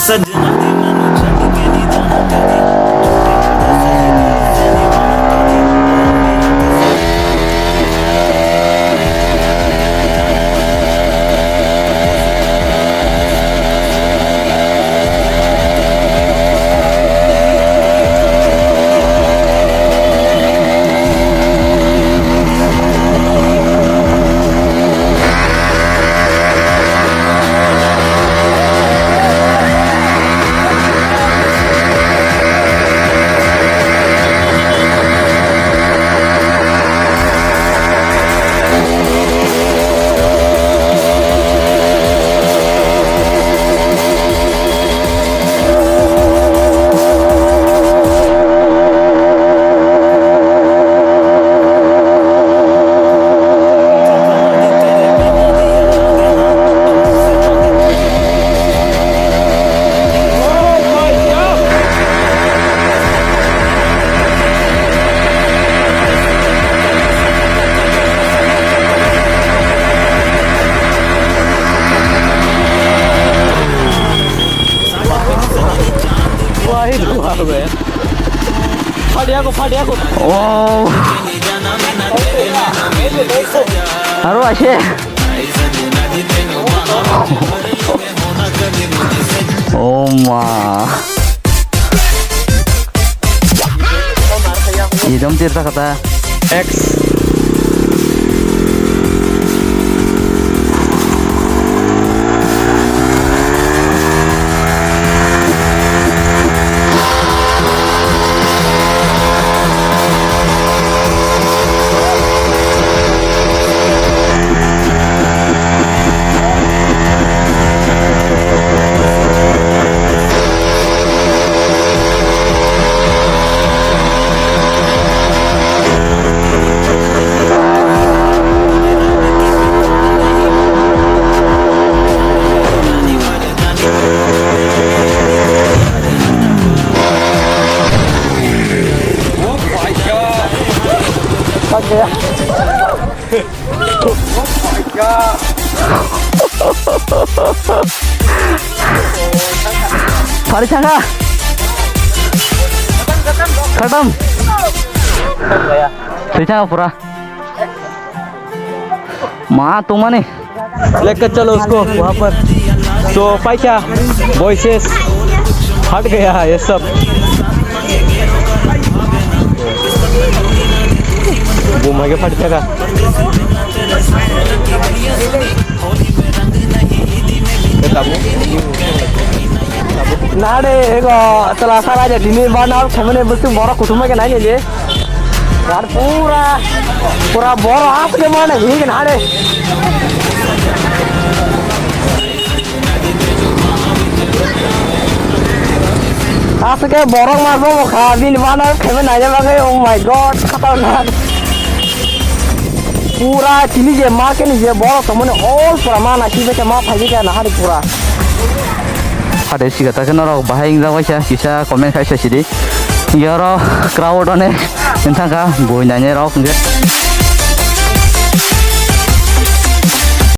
सजना दी मैनू छड़ के नी जाना कदी झूठे वादा सही दिल से निभाना फाटिया को Oh, haru ashe. Oh ma. Idom tirta kata. X. फाड़ी छांगा खत्म सही छांगा पूरा माँ तुम ने लेकर चलो उसको वहाँ पर। तो पैसा वॉइसेस हट गया है ये सब। घूम के फट जाएगा नाडे एगो तला सारा जे दिने बनाव छमने बस बड़ा कुटुंब के नहीं जे यार पूरा पूरा बड़ा आप के माने भीग नाडे आप के बड़ा मारबो खा दिन बनाव छमने नहीं जावे। ओ माय गॉड खतरनाक पूरा चिली जे मार के नीचे बड़ा समने ऑल प्रमाण आखी के मा फाइजे के ना पूरा ada sih katakan orang bahaya yang zawai sih kisah komen kayak sih di ya orang crowd ane tentang kah boy nanya orang enggak